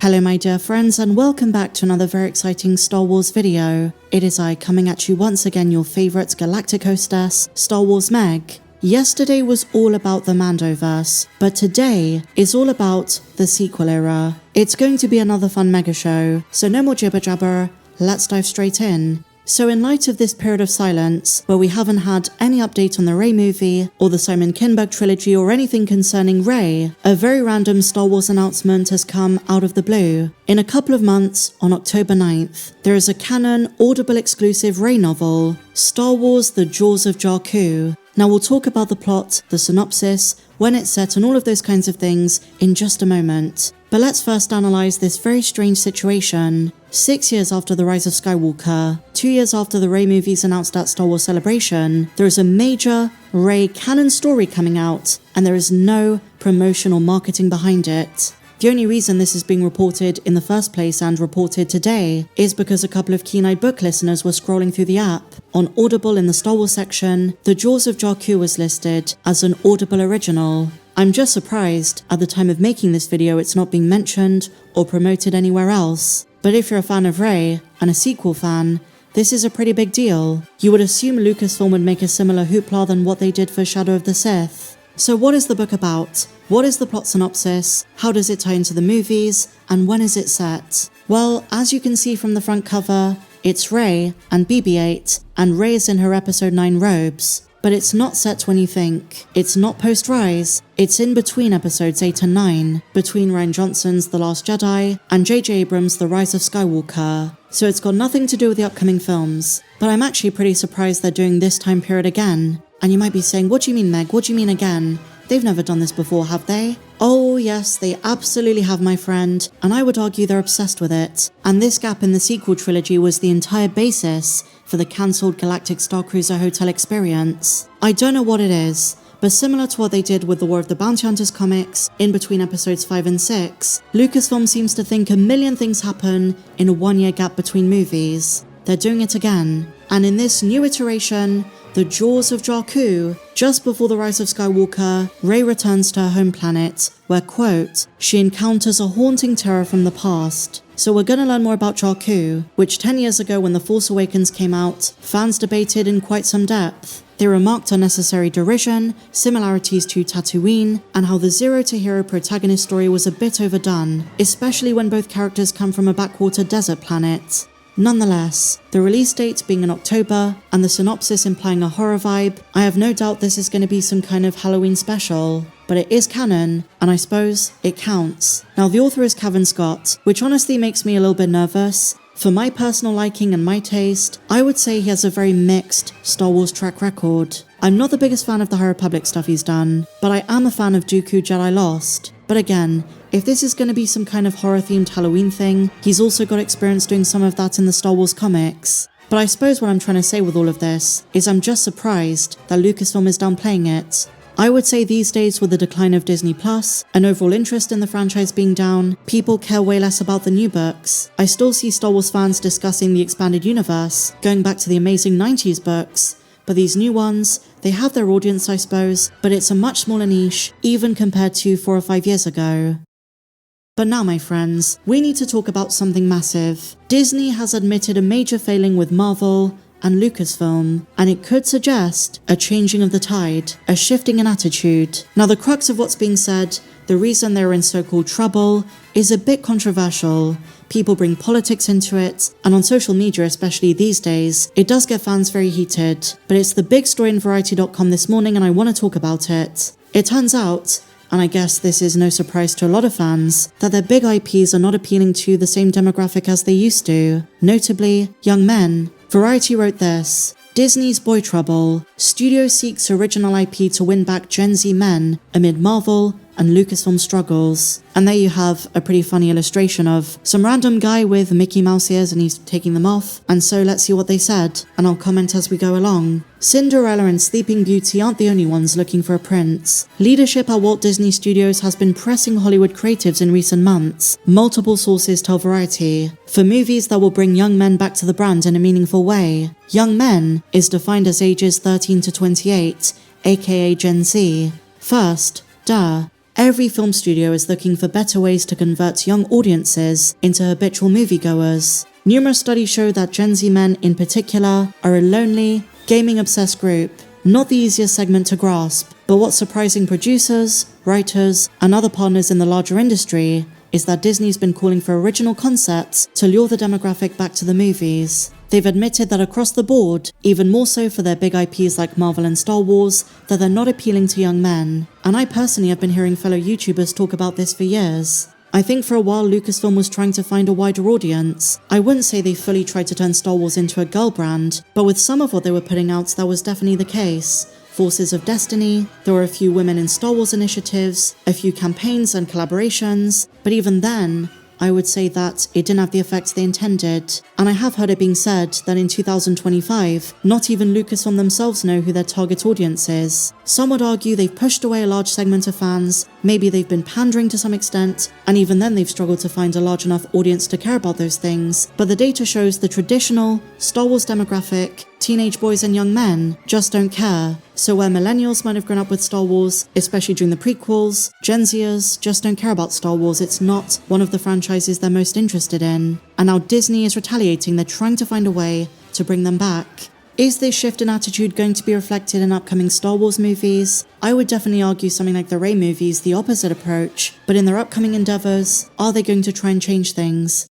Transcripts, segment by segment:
Hello my dear friends, and welcome back to another very exciting Star Wars video. It is I coming at you once again, your favourite galactic hostess, Star Wars Meg. Yesterday was all about the Mandoverse, but today is all about the sequel era. It's going to be another fun mega show, so no more jibber jabber, let's dive straight in. So in light of this period of silence, where we haven't had any update on the Rey movie, or the Simon Kinberg trilogy, or anything concerning Rey, a very random Star Wars announcement has come out of the blue. In a couple of months, on October 9th, there is a canon, Audible exclusive Rey novel, Star Wars The Jaws of Jakku. Now we'll talk about the plot, the synopsis, when it's set and all of those kinds of things in just a moment. But let's first analyse this very strange situation. 6 years after the rise of Skywalker, 2 years after the Rey movies announced at Star Wars Celebration, there is a major Rey canon story coming out, and there is no promotion or marketing behind it. The only reason this is being reported in the first place and reported today is because a couple of keen-eyed book listeners were scrolling through the app. On Audible in the Star Wars section, The Jaws of Jakku was listed as an Audible original. I'm just surprised at the time of making this video it's not being mentioned or promoted anywhere else. But if you're a fan of Rey and a sequel fan, this is a pretty big deal. You would assume Lucasfilm would make a similar hoopla than what they did for Shadow of the Sith. So what is the book about? What is the plot synopsis? How does it tie into the movies? And when is it set? Well, as you can see from the front cover, it's Rey and BB-8, and Rey is in her episode 9 robes. But it's not set when you think. It's not post-Rise. It's in between episodes 8 and 9, between Rian Johnson's The Last Jedi and J.J. Abrams' The Rise of Skywalker. So it's got nothing to do with the upcoming films. But I'm actually pretty surprised they're doing this time period again. And you might be saying, what do you mean, Meg? What do you mean again? They've never done this before, have they? Oh yes, they absolutely have, my friend, and I would argue they're obsessed with it. And this gap in the sequel trilogy was the entire basis for the cancelled Galactic Star Cruiser Hotel experience. I don't know what it is, but similar to what they did with the War of the Bounty Hunters comics, in between episodes 5 and 6, Lucasfilm seems to think a million things happen in a 1-year gap between movies. They're doing it again. And in this new iteration, The Jaws of Jakku, just before the rise of Skywalker, Rey returns to her home planet, where, quote, she encounters a haunting terror from the past. So we're gonna learn more about Jakku, which 10 years ago when The Force Awakens came out, fans debated in quite some depth. They remarked unnecessary derision, similarities to Tatooine, and how the zero-to-hero protagonist story was a bit overdone, especially when both characters come from a backwater desert planet. Nonetheless, the release date being in October, and the synopsis implying a horror vibe, I have no doubt this is going to be some kind of Halloween special. But it is canon, and I suppose it counts. Now the author is Cavan Scott, which honestly makes me a little bit nervous. For my personal liking and my taste, I would say he has a very mixed Star Wars track record. I'm not the biggest fan of the High Republic stuff he's done, but I am a fan of Dooku Jedi Lost. But again, if this is going to be some kind of horror-themed Halloween thing, he's also got experience doing some of that in the Star Wars comics. But I suppose what I'm trying to say with all of this is I'm just surprised that Lucasfilm is downplaying it. I would say these days with the decline of Disney Plus and overall interest in the franchise being down, people care way less about the new books. I still see Star Wars fans discussing the expanded universe, going back to the amazing 90s books, but these new ones, they have their audience I suppose, but it's a much smaller niche, even compared to 4 or 5 years ago. But now my friends, we need to talk about something massive. Disney has admitted a major failing with Marvel and Lucasfilm, and it could suggest a changing of the tide, a shifting in attitude. Now the crux of what's being said, the reason they're in so-called trouble, is a bit controversial. People bring politics into it, and on social media, especially these days, it does get fans very heated. But it's the big story in Variety.com this morning and I want to talk about it. It turns out, and I guess this is no surprise to a lot of fans, that their big IPs are not appealing to the same demographic as they used to, notably young men. Variety wrote this: Disney's boy trouble. Studio seeks original IP to win back Gen Z men amid Marvel and Lucasfilm struggles. And there you have a pretty funny illustration of some random guy with Mickey Mouse ears and he's taking them off. And so let's see what they said, and I'll comment as we go along. Cinderella and Sleeping Beauty aren't the only ones looking for a prince. Leadership at Walt Disney Studios has been pressing Hollywood creatives in recent months, multiple sources tell Variety, for movies that will bring young men back to the brand in a meaningful way. Young men is defined as ages 13 to 28, aka Gen Z. First, Every film studio is looking for better ways to convert young audiences into habitual moviegoers. Numerous studies show that Gen Z men in particular are a lonely, gaming-obsessed group, not the easiest segment to grasp. But what's surprising producers, writers, and other partners in the larger industry is that Disney's been calling for original concepts to lure the demographic back to the movies. They've admitted that across the board, even more so for their big IPs like Marvel and Star Wars, that they're not appealing to young men. And I personally have been hearing fellow YouTubers talk about this for years. I think for a while Lucasfilm was trying to find a wider audience. I wouldn't say they fully tried to turn Star Wars into a girl brand, but with some of what they were putting out, that was definitely the case. Forces of Destiny, there were a few women in Star Wars initiatives, a few campaigns and collaborations, but even then, I would say that it didn't have the effects they intended. And I have heard it being said that in 2025, not even Lucasfilm themselves know who their target audience is. Some would argue they've pushed away a large segment of fans, maybe they've been pandering to some extent, and even then they've struggled to find a large enough audience to care about those things. But the data shows the traditional Star Wars demographic, teenage boys and young men, just don't care. So where millennials might have grown up with Star Wars, especially during the prequels, Gen Zers just don't care about Star Wars. It's not one of the franchises they're most interested in. And now Disney is retaliating. They're trying to find a way to bring them back. Is this shift in attitude going to be reflected in upcoming Star Wars movies? I would definitely argue something like the Rey movies, the opposite approach. But in their upcoming endeavors, are they going to try and change things?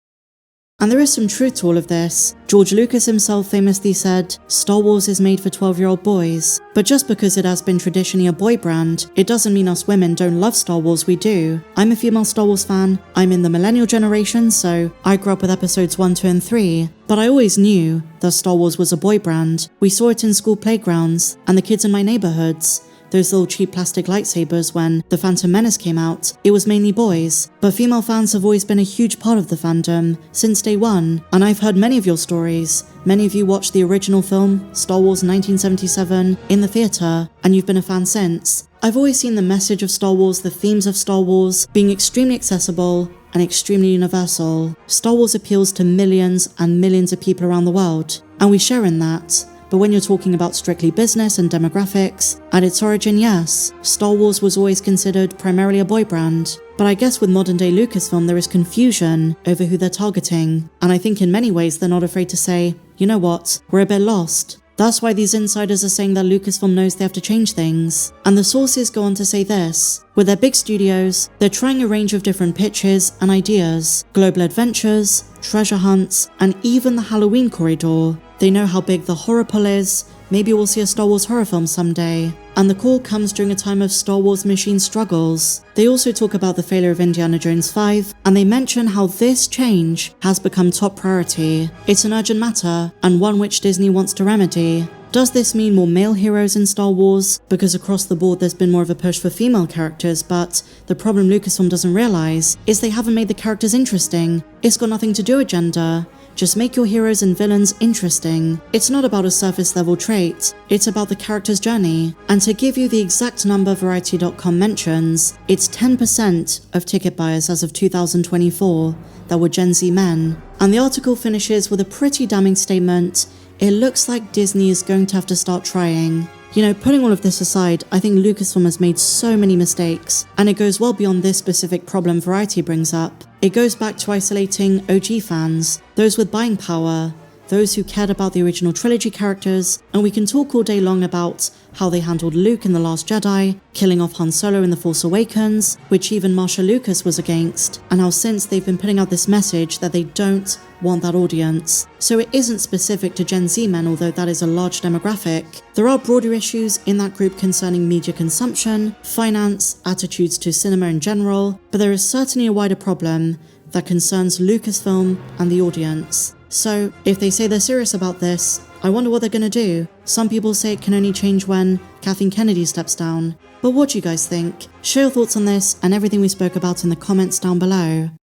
And there is some truth to all of this. George Lucas himself famously said, Star Wars is made for 12-year-old boys. But just because it has been traditionally a boy brand, it doesn't mean us women don't love Star Wars, we do. I'm a female Star Wars fan, I'm in the millennial generation, so I grew up with episodes 1, 2, and 3. But I always knew that Star Wars was a boy brand. We saw it in school playgrounds, and the kids in my neighborhoods. Those little cheap plastic lightsabers when The Phantom Menace came out, it was mainly boys. But female fans have always been a huge part of the fandom, since day one, and I've heard many of your stories. Many of you watched the original film, Star Wars 1977, in the theatre, and you've been a fan since. I've always seen the message of Star Wars, the themes of Star Wars, being extremely accessible and extremely universal. Star Wars appeals to millions and millions of people around the world, and we share in that. But when you're talking about strictly business and demographics, at its origin, yes, Star Wars was always considered primarily a boy brand. But I guess with modern day Lucasfilm there is confusion over who they're targeting, and I think in many ways they're not afraid to say, you know what, we're a bit lost. That's why these insiders are saying that Lucasfilm knows they have to change things. And the sources go on to say this, with their big studios, they're trying a range of different pitches and ideas, global adventures, treasure hunts, and even the Halloween corridor. They know how big the horror pull is, maybe we'll see a Star Wars horror film someday. And the call comes during a time of Star Wars machine struggles. They also talk about the failure of Indiana Jones 5, and they mention how this change has become top priority. It's an urgent matter, and one which Disney wants to remedy. Does this mean more male heroes in Star Wars? Because across the board there's been more of a push for female characters, but the problem Lucasfilm doesn't realize is they haven't made the characters interesting. It's got nothing to do with gender. Just make your heroes and villains interesting. It's not about a surface level trait, it's about the character's journey. And to give you the exact number Variety.com mentions, it's 10% of ticket buyers as of 2024 that were Gen Z men. And the article finishes with a pretty damning statement. It looks like Disney is going to have to start trying. You know, putting all of this aside, I think Lucasfilm has made so many mistakes, and it goes well beyond this specific problem Variety brings up. It goes back to isolating OG fans, those with buying power, those who cared about the original trilogy characters, and we can talk all day long about how they handled Luke in The Last Jedi, killing off Han Solo in The Force Awakens, which even Marcia Lucas was against, and how since they've been putting out this message that they don't want that audience. So it isn't specific to Gen Z men, although that is a large demographic. There are broader issues in that group concerning media consumption, finance, attitudes to cinema in general, but there is certainly a wider problem that concerns Lucasfilm and the audience. So, if they say they're serious about this, I wonder what they're gonna do. Some people say it can only change when Kathleen Kennedy steps down. But what do you guys think? Share your thoughts on this and everything we spoke about in the comments down below.